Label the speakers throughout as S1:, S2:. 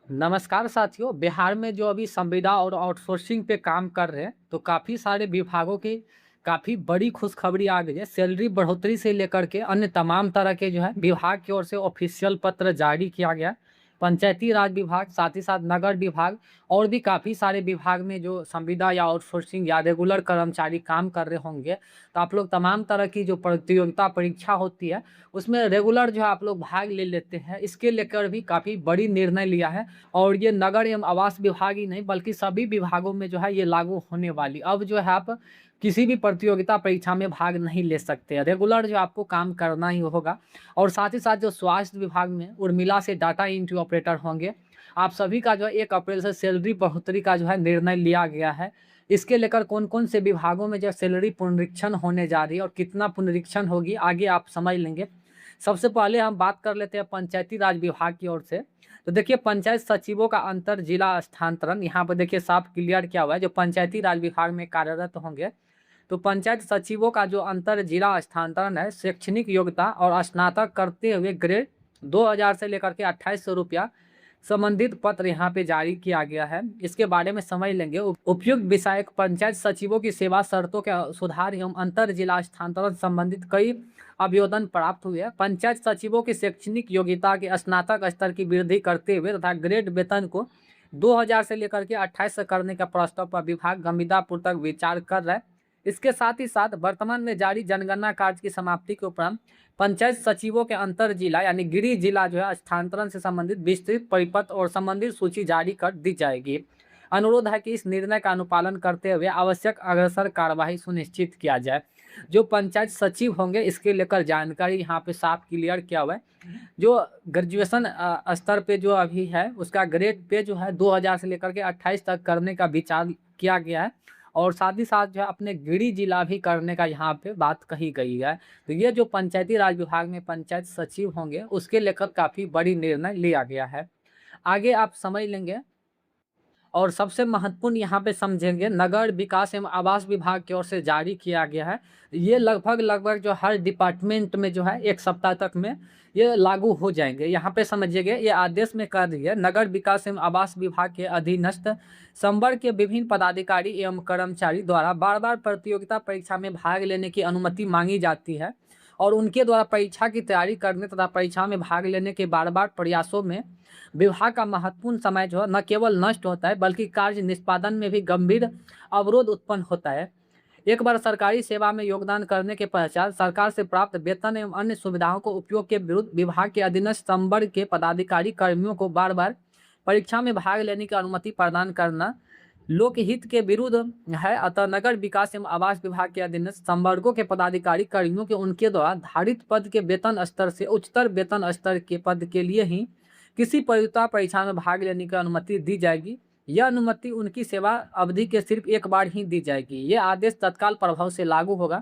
S1: नमस्कार साथियों, बिहार में जो अभी संविदा और आउटसोर्सिंग पे काम कर रहे हैं, तो काफ़ी सारे विभागों की काफ़ी बड़ी खुशखबरी आ गई है। सैलरी बढ़ोतरी से लेकर के अन्य तमाम तरह के जो है विभाग की ओर से ऑफिशियल पत्र जारी किया गया। पंचायती राज विभाग, साथ ही साथ नगर विभाग और भी काफ़ी सारे विभाग में जो संविदा या आउटसोर्सिंग या रेगुलर कर्मचारी काम कर रहे होंगे, तो आप लोग तमाम तरह की जो प्रतियोगिता परीक्षा होती है, उसमें रेगुलर जो है आप लोग भाग ले लेते हैं। इसके लेकर भी काफ़ी बड़ी निर्णय लिया है। और ये नगर एवं आवास विभाग ही नहीं बल्कि सभी विभागों में जो है ये लागू होने वाली। अब जो है आप किसी भी प्रतियोगिता परीक्षा में भाग नहीं ले सकते हैं। रेगुलर जो आपको काम करना ही होगा। और साथ ही साथ जो स्वास्थ्य विभाग में उर्मिला से डाटा एंट्री ऑपरेटर होंगे, आप सभी का जो है 1 अप्रैल से सैलरी बढ़ोतरी का जो है निर्णय लिया गया है। इसके लेकर कौन-कौन से विभागों में जो सैलरी पुनरीक्षण होने जा रही है और कितना पुनरीक्षण होगी, आगे आप समझ लेंगे। सबसे पहले हम बात कर लेते हैं पंचायती राज विभाग की ओर से। तो देखिए, पंचायत सचिवों का अंतर जिला स्थानांतरण यहाँ पर देखिए साफ क्लियर किया हुआ है। जो पंचायती राज विभाग में कार्यरत होंगे, तो पंचायत सचिवों का जो अंतर जिला स्थानांतरण है, शैक्षणिक योग्यता और स्नातक करते हुए ग्रेड 2000 से लेकर के 2800 रुपया संबंधित पत्र यहाँ पे जारी किया गया है। इसके बारे में समझ लेंगे। उपयुक्त विषयक पंचायत सचिवों की सेवा शर्तों के सुधार एवं अंतर जिला स्थानांतरण संबंधित कई आवेदन प्राप्त हुए हैं। पंचायत सचिवों की शैक्षणिक योग्यता के स्नातक स्तर की वृद्धि करते हुए तथा ग्रेड वेतन को 2000 से लेकर के 2800 करने का प्रस्ताव पर विभाग गंभीरतापूर्वक विचार कर रहा है। इसके साथ ही साथ वर्तमान में जारी जनगणना कार्य की समाप्ति के उपरांत पंचायत सचिवों के अंतर जिला यानी गृह जिला जो है स्थानांतरण से संबंधित विस्तृत परिपत्र और संबंधित सूची जारी कर दी जाएगी। अनुरोध है कि इस निर्णय का अनुपालन करते हुए आवश्यक अग्रसर कार्यवाही सुनिश्चित किया जाए। जो पंचायत सचिव होंगे, इसके लेकर जानकारी यहाँ पे साफ क्लियर किया हुआ है। जो ग्रेजुएशन स्तर पे जो अभी है, उसका ग्रेड पे जो है 2000 से लेकर के 28 तक करने का विचार किया गया है। और साथ ही साथ जो है अपने गृह जिला भी करने का यहाँ पे बात कही गई है। तो ये जो पंचायती राज विभाग में पंचायत सचिव होंगे, उसके लेकर काफ़ी बड़ी निर्णय लिया गया है। आगे आप समझ लेंगे। और सबसे महत्वपूर्ण यहाँ पे समझेंगे, नगर विकास एवं आवास विभाग की ओर से जारी किया गया है। ये लगभग जो हर डिपार्टमेंट में जो है 1 सप्ताह तक में ये लागू हो जाएंगे। यहाँ पे समझिएगा, ये आदेश में कह दिया नगर विकास एवं आवास विभाग के अधीनस्थ संवर्ग के विभिन्न पदाधिकारी एवं कर्मचारी द्वारा बार-बार प्रतियोगिता परीक्षा में भाग लेने की अनुमति मांगी जाती है। और उनके द्वारा परीक्षा की तैयारी करने तथा परीक्षा में भाग लेने के बार-बार प्रयासों में विभाग का महत्वपूर्ण समय जो है न केवल नष्ट होता है बल्कि कार्य निष्पादन में भी गंभीर अवरोध उत्पन्न होता है। एक बार सरकारी सेवा में योगदान करने के पश्चात सरकार से प्राप्त वेतन एवं अन्य सुविधाओं को उपयोग के विरुद्ध विभाग के अधीनस्थ संवर्ग के पदाधिकारी कर्मियों को बार बार परीक्षा में भाग लेने की अनुमति प्रदान करना लोकहित के विरुद्ध है। अतः नगर विकास एवं आवास विभाग के अधीनस्थ संवर्गों के पदाधिकारी कर्मियों के उनके द्वारा धारित पद के वेतन स्तर से उच्चतर वेतन स्तर के पद के लिए ही किसी प्रतियोगिता परीक्षा में भाग लेने की अनुमति दी जाएगी। यह अनुमति उनकी सेवा अवधि के सिर्फ 1 बार ही दी जाएगी। यह आदेश तत्काल प्रभाव से लागू होगा।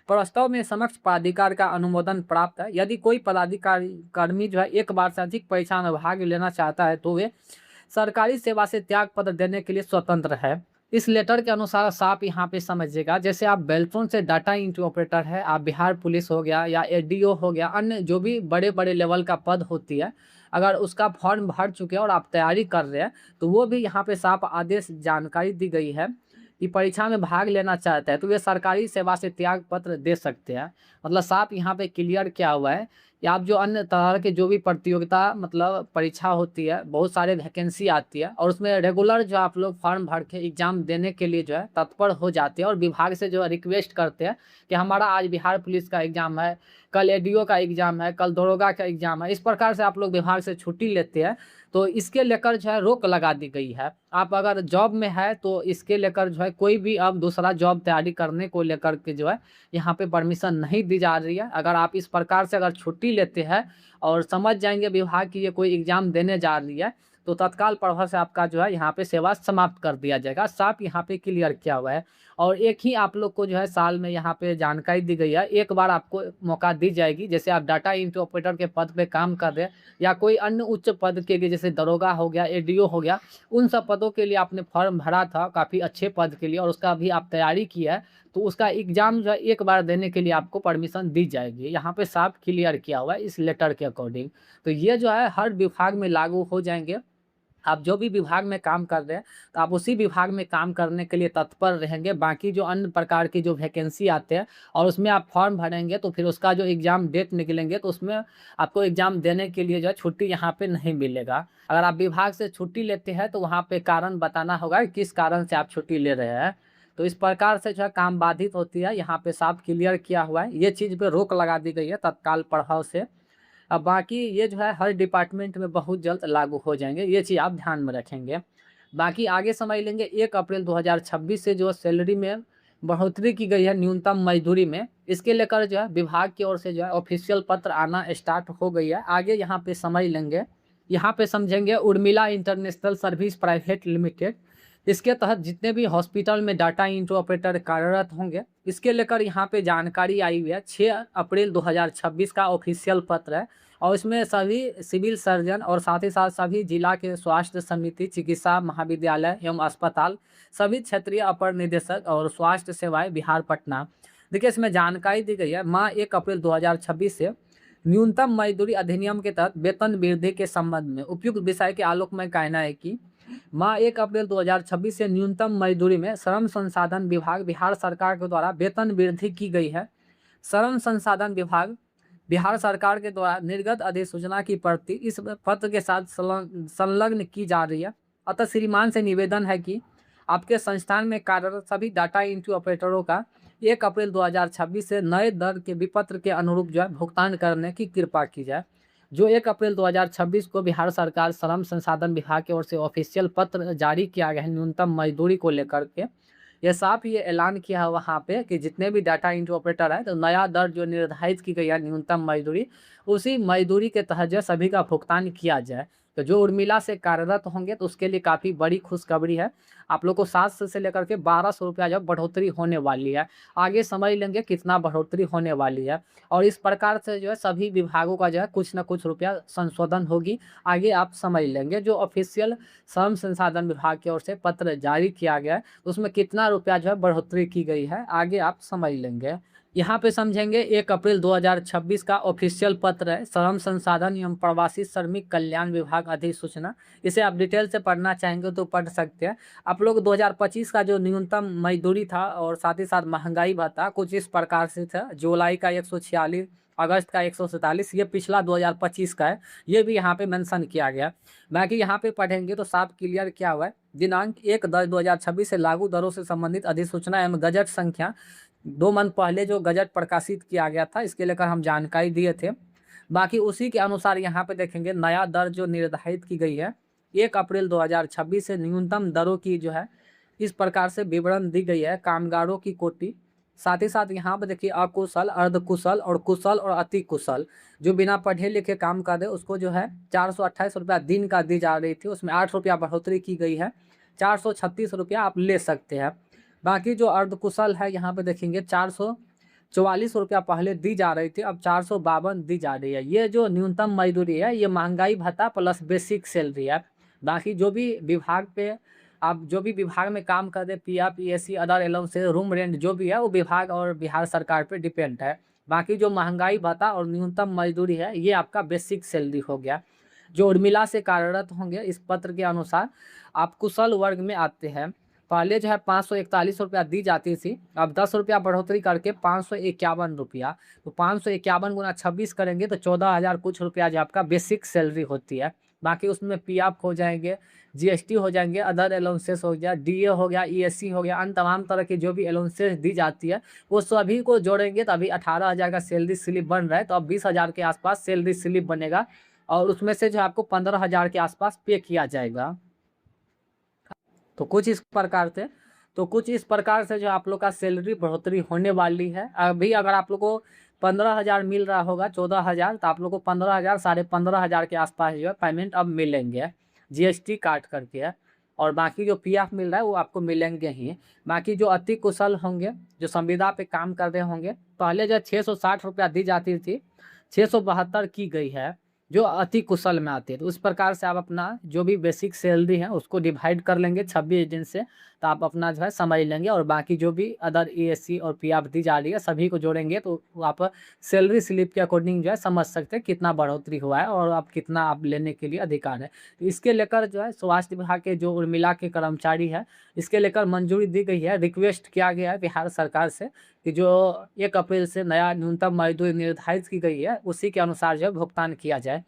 S1: प्रस्ताव में समक्ष प्राधिकार का अनुमोदन प्राप्त है। यदि कोई पदाधिकारी कर्मी जो है 1 बार से अधिक परीक्षा में भाग लेना चाहता है तो वे सरकारी सेवा से त्याग पत्र देने के लिए स्वतंत्र है। इस लेटर के अनुसार साफ यहाँ पे समझिएगा, जैसे आप बेल्ट्रॉन से डाटा एंट्री ऑपरेटर है, आप बिहार पुलिस हो गया या एडीओ हो गया, अन्य जो भी बड़े बड़े लेवल का पद होती है, अगर उसका फॉर्म भर चुके हैं और आप तैयारी कर रहे हैं, तो वो भी यहाँ पे साफ आदेश जानकारी दी गई है कि परीक्षा में भाग लेना चाहते हैं तो वे सरकारी सेवा से त्याग पत्र दे सकते हैं। मतलब साफ यहाँ पे क्लियर किया हुआ है कि आप जो अन्य तरह के जो भी प्रतियोगिता मतलब परीक्षा होती है, बहुत सारे वैकेंसी आती है और उसमें रेगुलर जो आप लोग फॉर्म भर के एग्ज़ाम देने के लिए जो है तत्पर हो जाते हैं और विभाग से जो है रिक्वेस्ट करते हैं कि हमारा आज बिहार पुलिस का एग्ज़ाम है, कल एडीओ का एग्ज़ाम है, कल दरोगा का एग्ज़ाम है। इस प्रकार से आप लोग विभाग से छुट्टी लेते हैं, तो इसके लेकर जो है रोक लगा दी गई है। आप अगर जॉब में है तो इसके लेकर जो है कोई भी अब दूसरा जॉब तैयारी करने को लेकर के जो है यहाँ पे परमिशन नहीं दी जा रही है। अगर आप इस प्रकार से अगर छुट्टी लेते हैं और समझ जाएंगे विभाग की ये कोई एग्ज़ाम देने जा रही है, तो तत्काल प्रभाव से आपका जो है यहाँ पे सेवा समाप्त कर दिया जाएगा। साफ यहाँ पे क्लियर किया हुआ है। और एक ही आप लोग को जो है साल में यहाँ पे जानकारी दी गई है, 1 बार आपको मौका दी जाएगी। जैसे आप डाटा एंट्री ऑपरेटर के पद पे काम कर रहे हैं या कोई अन्य उच्च पद के लिए, जैसे दरोगा हो गया, एडीओ हो गया, उन सब पदों के लिए आपने फॉर्म भरा था काफ़ी अच्छे पद के लिए और उसका भी आप तैयारी की है, तो उसका एग्ज़ाम जो है 1 बार देने के लिए आपको परमिशन दी जाएगी। यहाँ पे साफ क्लियर किया हुआ है इस लेटर के अकॉर्डिंग। तो ये जो है हर विभाग में लागू हो जाएंगे। आप जो भी विभाग में काम कर रहे हैं तो आप उसी विभाग में काम करने के लिए तत्पर रहेंगे। बाकी जो अन्य प्रकार की जो वैकेंसी आते हैं और उसमें आप फॉर्म भरेंगे तो फिर उसका जो एग्ज़ाम डेट निकलेंगे तो उसमें आपको एग्ज़ाम देने के लिए जो है छुट्टी यहाँ पे नहीं मिलेगा। अगर आप विभाग से छुट्टी लेते हैं तो वहाँ पे कारण बताना होगा कि किस कारण से आप छुट्टी ले रहे हैं। तो इस प्रकार से जो है काम बाधित होती है, यहाँ पे साफ क्लियर किया हुआ है। ये चीज़ पे रोक लगा दी गई है तत्काल प्रभाव से। अब बाकी ये जो है हर डिपार्टमेंट में बहुत जल्द लागू हो जाएंगे, ये चीज़ आप ध्यान में रखेंगे। बाकी आगे समझ लेंगे 1 अप्रैल 2026 से जो सैलरी में बढ़ोतरी की गई है न्यूनतम मजदूरी में, इसके लेकर जो है विभाग की ओर से जो है ऑफिशियल पत्र आना स्टार्ट हो गई है। आगे यहाँ पे समझ लेंगे, यहाँ पे समझेंगे Urmila international service private limited, इसके तहत जितने भी हॉस्पिटल में डाटा एंट्री ऑपरेटर कार्यरत होंगे, इसके लेकर यहाँ पे जानकारी आई हुई है। 6 अप्रैल 2026 का ऑफिशियल पत्र है और इसमें सभी सिविल सर्जन और साथ ही साथ सभी जिला के स्वास्थ्य समिति, चिकित्सा महाविद्यालय एवं अस्पताल, सभी क्षेत्रीय अपर निदेशक और स्वास्थ्य सेवाएं बिहार पटना। देखिए इसमें जानकारी दी गई है, माह 1 अप्रैल 2026 से न्यूनतम मजदूरी अधिनियम के तहत वेतन वृद्धि के संबंध में उपयुक्त विषय के आलोक में कहना है कि माह 1 अप्रैल 2026 से न्यूनतम मजदूरी में श्रम संसाधन विभाग बिहार सरकार के द्वारा वेतन वृद्धि की गई है। श्रम संसाधन विभाग बिहार सरकार के द्वारा निर्गत अधिसूचना की प्रति इस पत्र के साथ संलग्न की जा रही है। अतः श्रीमान से निवेदन है कि आपके संस्थान में कार्यरत सभी डाटा एंट्री ऑपरेटरों का 1 अप्रैल 2026 से नए दर के विपत्र के अनुरूप जो है भुगतान करने की कृपा की जाए। जो 1 अप्रैल 2026 को बिहार सरकार श्रम संसाधन विभाग की ओर से ऑफिशियल पत्र जारी किया गया है न्यूनतम मजदूरी को लेकर के, ये साफ ये ऐलान किया है वहाँ पे कि जितने भी डाटा एंट्री ऑपरेटर है तो नया दर जो निर्धारित की गई है न्यूनतम मजदूरी, उसी मजदूरी के तहत जो सभी का भुगतान किया जाए। तो जो उर्मिला से कार्यरत होंगे तो उसके लिए काफ़ी बड़ी खुशखबरी है। आप लोग को 700 से लेकर के 1200 रुपया जब बढ़ोतरी होने वाली है। आगे समझ लेंगे कितना बढ़ोतरी होने वाली है और इस प्रकार से जो है सभी विभागों का जो है कुछ ना कुछ रुपया संशोधन होगी। आगे आप समझ लेंगे जो ऑफिशियल श्रम संसाधन विभाग की ओर से पत्र जारी किया गया है उसमें कितना रुपया जो है बढ़ोतरी की गई है, आगे आप समझ लेंगे। यहाँ पे समझेंगे 1 अप्रैल 2026 का ऑफिशियल पत्र है श्रम संसाधन एवं प्रवासी श्रमिक कल्याण विभाग अधिसूचना। इसे आप डिटेल से पढ़ना चाहेंगे तो पढ़ सकते हैं। आप लोग 2025 का जो न्यूनतम मजदूरी था और साथ ही साथ महंगाई भत्ता कुछ इस प्रकार से था। जुलाई का 146, अगस्त का 147, ये पिछला 2025 का है, ये भी यहाँ पे मेंशन किया गया। बाकी यहाँ पे पढ़ेंगे तो साफ क्लियर क्या हुआ है, दिनांक 1/10/2026 से लागू दरों से संबंधित अधिसूचना एवं गजट संख्या 2 मंथ पहले जो गजट प्रकाशित किया गया था इसके लेकर हम जानकारी दिए थे। बाकी उसी के अनुसार यहाँ पे देखेंगे नया दर जो निर्धारित की गई है 1 अप्रैल 2026 से न्यूनतम दरों की जो है इस प्रकार से विवरण दी गई है। कामगारों की कोटि, साथ ही साथ यहाँ पे देखिए अकुशल, अर्धकुशल और कुशल और अति कुशल जो बिना पढ़े लिखे काम कर रहे उसको जो है 428 रुपया दिन का दी जा रही थी, उसमें 8 रुपया बढ़ोतरी की गई है, 436 रुपया आप ले सकते हैं। बाकी जो अर्धकुशल है यहाँ पे देखेंगे 444 रुपया पहले दी जा रही थी, अब 452 दी जा रही है। ये जो न्यूनतम मजदूरी है ये महंगाई भत्ता प्लस बेसिक सैलरी है। बाकी जो भी विभाग पे आप जो भी विभाग में काम कर रहे PF, PSC, other allowances, room rent जो भी है वो विभाग और बिहार सरकार पे डिपेंड है। बाकी जो महंगाई भत्ता और न्यूनतम मजदूरी है ये आपका बेसिक सैलरी हो गया। जो उर्मिला से कार्यरत होंगे इस पत्र के अनुसार आप कुशल वर्ग में आते हैं। पहले जो है 541 रुपया दी जाती थी, अब 10 रुपया बढ़ोतरी करके 551 रुपया, तो 551 गुना 26 करेंगे तो 14,000 कुछ रुपया जो आपका बेसिक सैलरी होती है। बाकी उसमें पीएफ हो जाएंगे, जीएसटी हो जाएंगे, अदर अलाउंसेस हो गया, डीए हो गया, ईएससी हो गया, अन्य तमाम तरह की जो भी अलाउंसेस दी जाती है वो सभी को जोड़ेंगे तो अभी 18,000 का सैलरी स्लिप बन रहा है, तो अब 20,000 के आसपास सैलरी स्लिप बनेगा और उसमें से जो आपको 15,000 के आसपास पे किया जाएगा। तो कुछ इस प्रकार से जो आप लोग का सैलरी बढ़ोतरी होने वाली है। अभी अगर आप लोग को 15,000 मिल रहा होगा 14,000, तो आप लोग को 15,000 15,500 के आसपास जो है पेमेंट अब मिलेंगे जीएसटी काट करके। और बाकी जो पीएफ मिल रहा है वो आपको मिलेंगे ही। बाकी जो अति कुशल होंगे जो संविदा पे काम कर रहे होंगे, पहले जो 660 रुपया दी जाती थी 672 की गई है। जो अति कुशल में आती है। तो उस प्रकार से आप अपना जो भी बेसिक सैलरी है उसको डिवाइड कर लेंगे 26 दिन से, तो आप अपना जो है समझ लेंगे, और बाकी जो भी अदर ईएससी और पीएफ दी जा रही है सभी को जोड़ेंगे तो आप सैलरी स्लिप के अकॉर्डिंग जो है समझ सकते हैं कितना बढ़ोतरी हुआ है और आप कितना आप लेने के लिए अधिकार है। तो इसके लेकर जो है स्वास्थ्य विभाग के जो उर्मिला के कर्मचारी है, इसके लेकर मंजूरी दी गई है। रिक्वेस्ट किया गया है बिहार सरकार से कि जो 1 अप्रैल से नया न्यूनतम मजदूरी निर्धारित की गई है उसी के अनुसार जो है भुगतान किया जाए।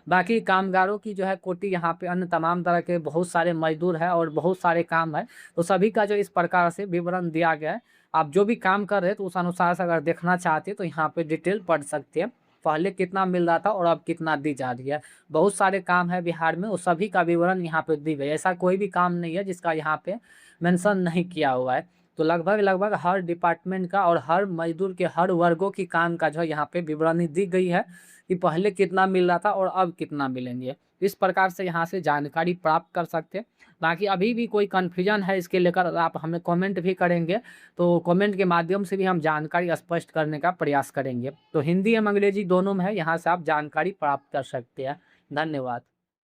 S1: बाकी कामगारों की जो है कोटि यहाँ पे अन्य तमाम तरह के बहुत सारे मजदूर हैं और बहुत सारे काम है, तो सभी का जो इस प्रकार से विवरण दिया गया है। आप जो भी काम कर रहे हैं तो उस अनुसार से अगर देखना चाहते हैं तो यहाँ पे डिटेल पढ़ सकते हैं, पहले कितना मिल रहा था और अब कितना दी जा रही है। बहुत सारे काम है बिहार में, उस सभी का विवरण यहाँ पे दी गई है। ऐसा कोई भी काम नहीं है जिसका यहाँ पे मेंशन नहीं किया हुआ है। तो लगभग लगभग हर डिपार्टमेंट का और हर मजदूर के हर वर्गों की काम का जो है यहाँ पे विवरणी दी गई है कि पहले कितना मिल रहा था और अब कितना मिलेंगे। इस प्रकार से यहाँ से जानकारी प्राप्त कर सकते हैं। बाकी अभी भी कोई कन्फ्यूजन है इसके लेकर आप हमें कमेंट भी करेंगे, तो कमेंट के माध्यम से भी हम जानकारी स्पष्ट करने का प्रयास करेंगे। तो हिंदी एवं अंग्रेजी दोनों में है, यहाँ से आप जानकारी प्राप्त कर सकते हैं। धन्यवाद।